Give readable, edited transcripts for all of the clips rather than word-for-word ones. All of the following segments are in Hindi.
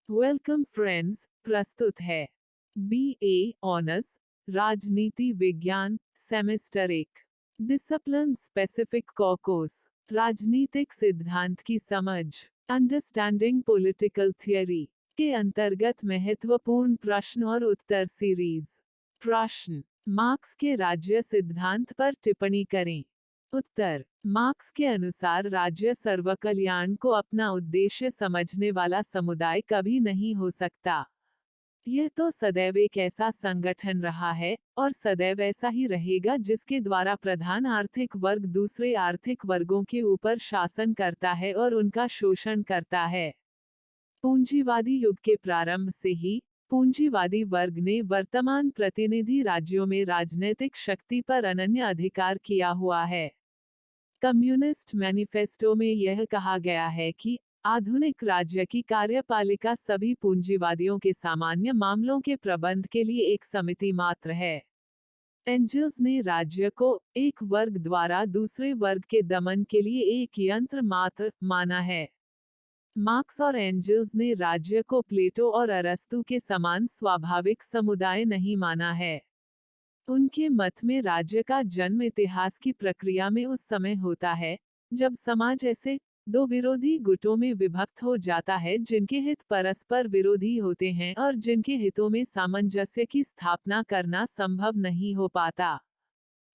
वेलकम फ्रेंड्स, प्रस्तुत है BA ऑनर्स राजनीति विज्ञान सेमेस्टर 1 डिसिप्लिन स्पेसिफिक कोर्स राजनीतिक सिद्धांत की समझ अंडरस्टैंडिंग पॉलिटिकल थियरी के अंतर्गत महत्वपूर्ण प्रश्न और उत्तर सीरीज। प्रश्न, मार्क्स के राज्य सिद्धांत पर टिप्पणी करें। उत्तर, मार्क्स के अनुसार राज्य सर्वकल्याण को अपना उद्देश्य समझने वाला समुदाय कभी नहीं हो सकता। यह तो सदैव एक ऐसा संगठन रहा है और सदैव ऐसा ही रहेगा जिसके द्वारा प्रधान आर्थिक वर्ग दूसरे आर्थिक वर्गों के ऊपर शासन करता है और उनका शोषण करता है। पूंजीवादी युग के प्रारंभ से ही पूंजीवादी वर्ग ने वर्तमान प्रतिनिधि राज्यों में राजनीतिक शक्ति पर अनन्य अधिकार किया हुआ है। कम्युनिस्ट मैनिफेस्टो में यह कहा गया है कि आधुनिक राज्य की कार्यपालिका सभी पूंजीवादियों के सामान्य मामलों के प्रबंध के लिए एक समिति मात्र है। एंजल्स ने राज्य को एक वर्ग द्वारा दूसरे वर्ग के दमन के लिए एक यंत्र मात्र माना है। मार्क्स और एंजल्स ने राज्य को प्लेटो और अरस्तु के समान स्वाभाविक समुदाय नहीं माना है। उनके मत में राज्य का जन्म इतिहास की प्रक्रिया में उस समय होता है जब समाज ऐसे दो विरोधी गुटों में विभक्त हो जाता है जिनके हित परस्पर विरोधी होते हैं और जिनके हितों में सामंजस्य की स्थापना करना संभव नहीं हो पाता।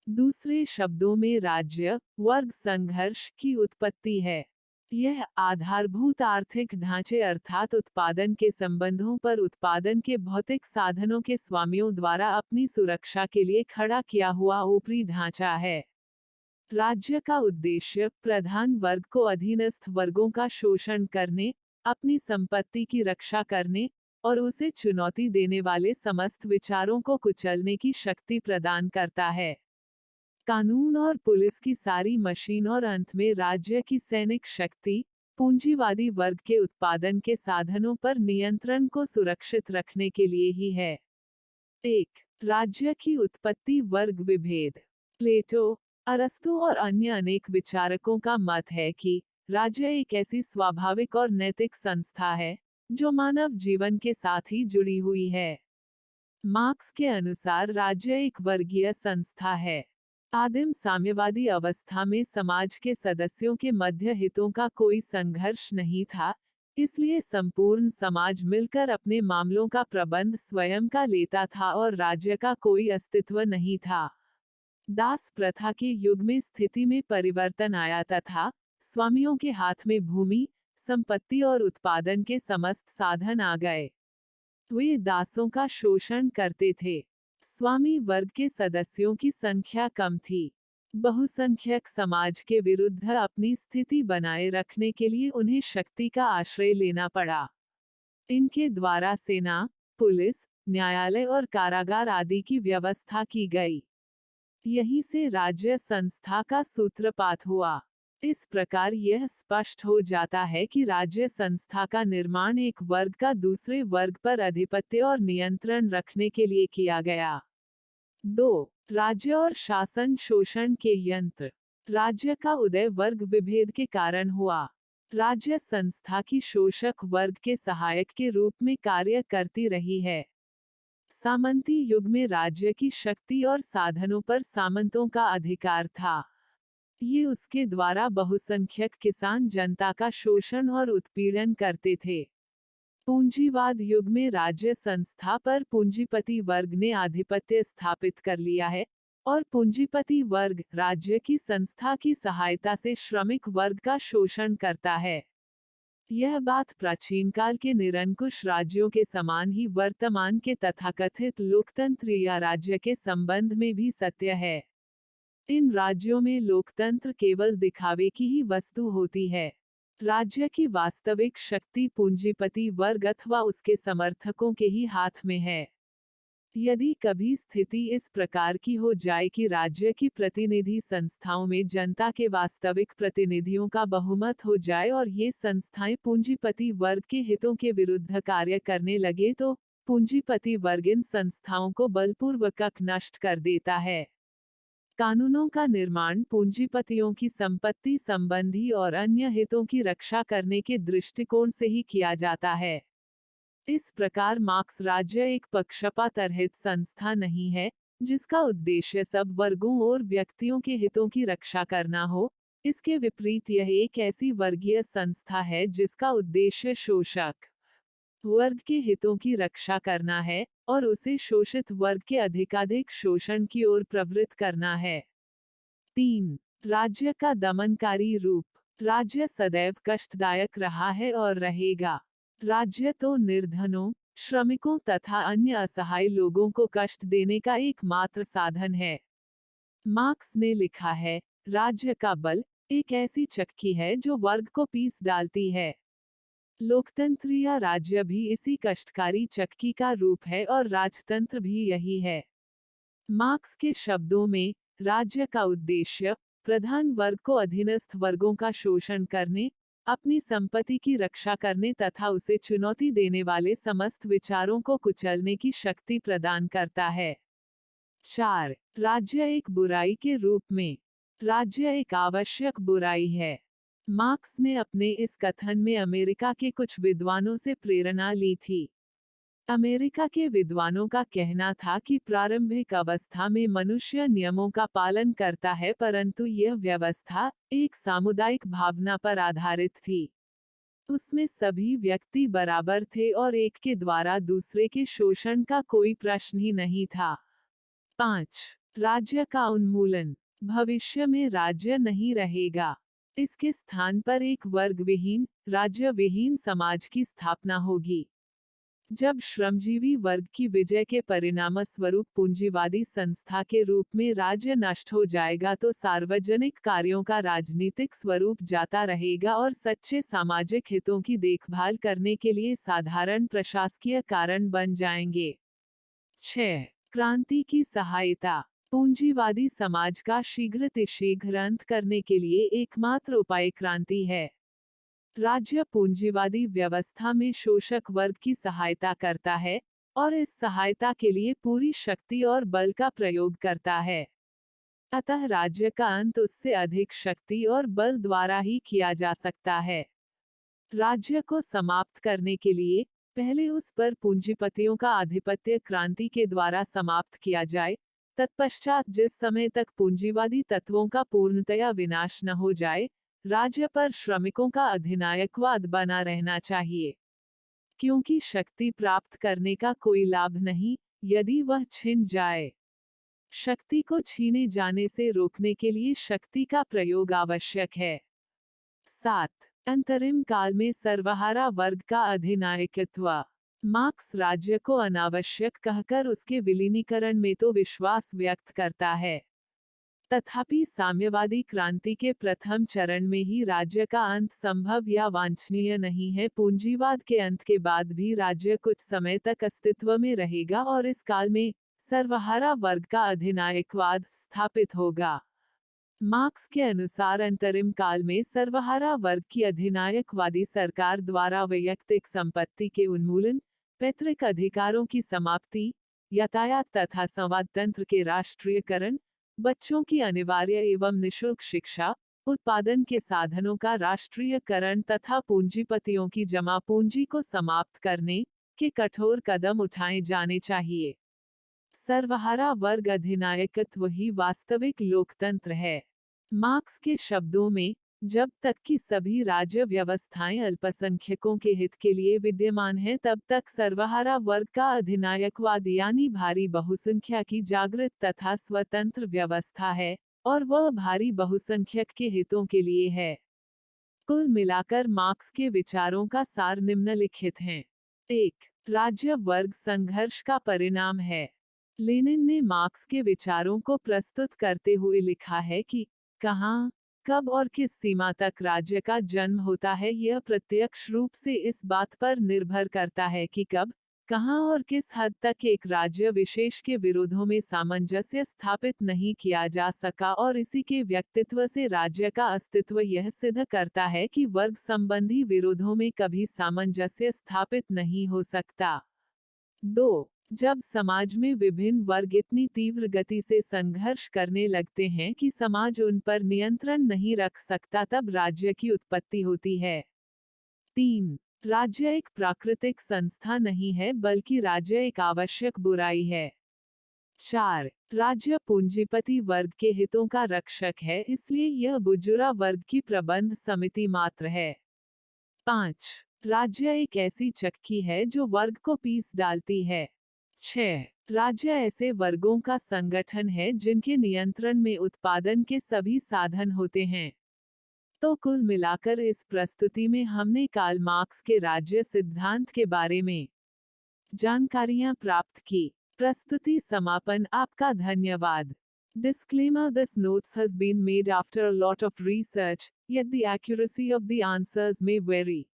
दूसरे शब्दों में राज्य वर्ग संघर्ष की उत्पत्ति है। यह आधारभूत आर्थिक ढांचे अर्थात उत्पादन के संबंधों पर उत्पादन के भौतिक साधनों के स्वामियों द्वारा अपनी सुरक्षा के लिए खड़ा किया हुआ ऊपरी ढांचा है। राज्य का उद्देश्य प्रधान वर्ग को अधीनस्थ वर्गों का शोषण करने, अपनी संपत्ति की रक्षा करने और उसे चुनौती देने वाले समस्त विचारों को कुचलने की शक्ति प्रदान करता है। कानून और पुलिस की सारी मशीन और अंत में राज्य की सैनिक शक्ति पूंजीवादी वर्ग के उत्पादन के साधनों पर नियंत्रण को सुरक्षित रखने के लिए ही है। 1. राज्य की उत्पत्ति वर्ग विभेद। प्लेटो, अरस्तु और अन्य अनेक विचारकों का मत है कि राज्य एक ऐसी स्वाभाविक और नैतिक संस्था है जो मानव जीवन के साथ ही जुड़ी हुई है। मार्क्स के अनुसार राज्य एक वर्गीय संस्था है। आदिम साम्यवादी अवस्था में समाज के सदस्यों के मध्य हितों का कोई संघर्ष नहीं था, इसलिए संपूर्ण समाज मिलकर अपने मामलों का प्रबंध स्वयं का लेता था और राज्य का कोई अस्तित्व नहीं था। दास प्रथा के युग में स्थिति में परिवर्तन आया तथा स्वामियों के हाथ में भूमि, संपत्ति और उत्पादन के समस्त साधन आ गए। वे दासों का शोषण करते थे। स्वामी वर्ग के सदस्यों की संख्या कम थी। बहुसंख्यक समाज के विरुद्ध अपनी स्थिति बनाए रखने के लिए उन्हें शक्ति का आश्रय लेना पड़ा। इनके द्वारा सेना, पुलिस, न्यायालय और कारागार आदि की व्यवस्था की गई। यहीं से राज्य संस्था का सूत्रपात हुआ। इस प्रकार यह स्पष्ट हो जाता है कि राज्य संस्था का निर्माण एक वर्ग का दूसरे वर्ग पर अधिपत्य और नियंत्रण रखने के लिए किया गया। 2. राज्य और शासन शोषण के यंत्र। राज्य का उदय वर्ग विभेद के कारण हुआ। राज्य संस्था की शोषक वर्ग के सहायक के रूप में कार्य करती रही है। सामंती युग में राज्य की शक्ति और साधनों पर सामंतों का अधिकार था। ये उसके द्वारा बहुसंख्यक किसान जनता का शोषण और उत्पीड़न करते थे। पूंजीवाद युग में राज्य संस्था पर पूंजीपति वर्ग ने आधिपत्य स्थापित कर लिया है और पूंजीपति वर्ग राज्य की संस्था की सहायता से श्रमिक वर्ग का शोषण करता है। यह बात प्राचीन काल के निरंकुश राज्यों के समान ही वर्तमान के तथाकथित लोकतंत्र या राज्य के संबंध में भी सत्य है। इन राज्यों में लोकतंत्र केवल दिखावे की ही वस्तु होती है। राज्य की वास्तविक शक्ति पूंजीपति वर्ग अथवा उसके समर्थकों के ही हाथ में है। यदि कभी स्थिति इस प्रकार की हो जाए कि राज्य की प्रतिनिधि संस्थाओं में जनता के वास्तविक प्रतिनिधियों का बहुमत हो जाए और ये संस्थाएं पूंजीपति वर्ग के हितों के विरुद्ध कार्य करने लगे तो पूंजीपति वर्ग इन संस्थाओं को बलपूर्वक नष्ट कर देता है। कानूनों का निर्माण पूंजीपतियों की संपत्ति संबंधी और अन्य हितों की रक्षा करने के दृष्टिकोण से ही किया जाता है। इस प्रकार मार्क्स राज्य एक पक्षपात रहित संस्था नहीं है, जिसका उद्देश्य सब वर्गों और व्यक्तियों के हितों की रक्षा करना हो। इसके विपरीत यह एक ऐसी वर्गीय संस्था है जिसका उद्देश्य शोषक वर्ग के हितों की रक्षा करना है और उसे शोषित वर्ग के अधिकाधिक शोषण की ओर प्रवृत्त करना है। 3. राज्य का दमनकारी रूप। राज्य सदैव कष्टदायक रहा है और रहेगा। राज्य तो निर्धनों, श्रमिकों तथा अन्य असहाय लोगों को कष्ट देने का एकमात्र साधन है। मार्क्स ने लिखा है, राज्य का बल एक ऐसी चक्की है जो वर्ग को पीस डालती है। लोकतंत्र या राज्य भी इसी कष्टकारी चक्की का रूप है और राजतंत्र भी यही है। मार्क्स के शब्दों में, राज्य का उद्देश्य प्रधान वर्ग को अधीनस्थ वर्गों का शोषण करने, अपनी संपत्ति की रक्षा करने तथा उसे चुनौती देने वाले समस्त विचारों को कुचलने की शक्ति प्रदान करता है। 4. राज्य एक बुराई के रूप में। राज्य एक आवश्यक बुराई है। मार्क्स ने अपने इस कथन में अमेरिका के कुछ विद्वानों से प्रेरणा ली थी। अमेरिका के विद्वानों का कहना था कि प्रारंभिक अवस्था में मनुष्य नियमों का पालन करता है, परंतु यह व्यवस्था एक सामुदायिक भावना पर आधारित थी। उसमें सभी व्यक्ति बराबर थे और एक के द्वारा दूसरे के शोषण का कोई प्रश्न ही नहीं था। 5. राज्य का उन्मूलन। भविष्य में राज्य नहीं रहेगा। इसके स्थान पर एक वर्ग विहीन, राज्य विहीन समाज की स्थापना होगी। जब श्रमजीवी वर्ग की विजय के परिणाम स्वरूप पूंजीवादी संस्था के रूप में राज्य नष्ट हो जाएगा तो सार्वजनिक कार्यों का राजनीतिक स्वरूप जाता रहेगा और सच्चे सामाजिक हितों की देखभाल करने के लिए साधारण प्रशासकीय कारण बन जाएंगे। 6. क्रांति की सहायता। पूंजीवादी समाज का शीघ्र अंत करने के लिए एकमात्र उपाय क्रांति है। राज्य पूंजीवादी व्यवस्था में शोषक वर्ग की सहायता करता है और इस सहायता के लिए पूरी शक्ति और बल का प्रयोग करता है। अतः राज्य का अंत उससे अधिक शक्ति और बल द्वारा ही किया जा सकता है। राज्य को समाप्त करने के लिए पहले उस पर पूंजीपतियों का आधिपत्य क्रांति के द्वारा समाप्त किया जाए, तत्पश्चात जिस समय तक पूंजीवादी तत्वों का पूर्णतया विनाश न हो जाए, राज्य पर श्रमिकों का अधिनायकवाद बना रहना चाहिए। क्योंकि शक्ति प्राप्त करने का कोई लाभ नहीं, यदि वह छिन जाए। शक्ति को छीने जाने से रोकने के लिए शक्ति का प्रयोग आवश्यक है। 7. अंतरिम काल में सर्वहारा वर्ग का अधिनायकत्व। मार्क्स राज्य को अनावश्यक कहकर उसके विलीनीकरण में तो विश्वास व्यक्त करता है, तथापि साम्यवादी क्रांति के प्रथम चरण में ही राज्य का अंत संभव या वांछनीय नहीं है। पूंजीवाद के अंत के बाद भी राज्य कुछ समय तक अस्तित्व में रहेगा और इस काल में सर्वहारा वर्ग का अधिनायकवाद स्थापित होगा। मार्क्स के अनुसार अंतरिम काल में सर्वहारा वर्ग की अधिनायकवादी सरकार द्वारा वैयक्तिक संपत्ति के उन्मूलन, पैतृक अधिकारों की समाप्ति, यातायात तथा संवाद तंत्र के राष्ट्रीयकरण, बच्चों की अनिवार्य एवं निशुल्क शिक्षा, उत्पादन के साधनों का राष्ट्रीयकरण तथा पूंजीपतियों की जमा पूंजी को समाप्त करने के कठोर कदम उठाए जाने चाहिए। सर्वहारा वर्ग अधिनायकत्व ही वास्तविक लोकतंत्र है। मार्क्स के शब्दों में, जब तक कि सभी राज्य व्यवस्थाएं अल्पसंख्यकों के हित के लिए विद्यमान हैं, तब तक सर्वहारा वर्ग का अधिनायकवाद यानी भारी बहुसंख्या की जागृत तथा स्वतंत्र व्यवस्था है, और वह भारी बहुसंख्यक के हितों के लिए है। कुल मिलाकर मार्क्स के विचारों का सार निम्नलिखित हैं। 1. राज्य वर्ग संघर्ष का परिणाम है। लेनिन ने मार्क्स के विचारों को प्रस्तुत करते हुए लिखा है कि कहाँ, कब और किस सीमा तक राज्य का जन्म होता है, यह प्रत्यक्ष रूप से इस बात पर निर्भर करता है कि कब, कहाँ और किस हद तक एक राज्य विशेष के विरोधों में सामंजस्य स्थापित नहीं किया जा सका, और इसी के व्यक्तित्व से राज्य का अस्तित्व यह सिद्ध करता है कि वर्ग संबंधी विरोधों में कभी सामंजस्य स्थापित नहीं हो सकता। 2. जब समाज में विभिन्न वर्ग इतनी तीव्र गति से संघर्ष करने लगते हैं कि समाज उन पर नियंत्रण नहीं रख सकता, तब राज्य की उत्पत्ति होती है। 3. राज्य एक प्राकृतिक संस्था नहीं है बल्कि राज्य एक आवश्यक बुराई है। 4. राज्य पूंजीपति वर्ग के हितों का रक्षक है, इसलिए यह बुजुर्ग वर्ग की प्रबंध समिति मात्र है। 5. राज्य एक ऐसी चक्की है जो वर्ग को पीस डालती है। 6. राज्य ऐसे वर्गों का संगठन है जिनके नियंत्रण में उत्पादन के सभी साधन होते हैं। तो कुल मिलाकर इस प्रस्तुति में हमने कार्ल मार्क्स के राज्य सिद्धांत के बारे में जानकारियां प्राप्त की। प्रस्तुति समापन। आपका धन्यवाद। Disclaimer: This notes has been made after a lot of research, yet the accuracy of the answers may vary.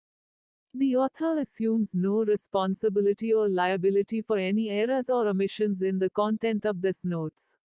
The author assumes no responsibility or liability for any errors or omissions in the content of this notes.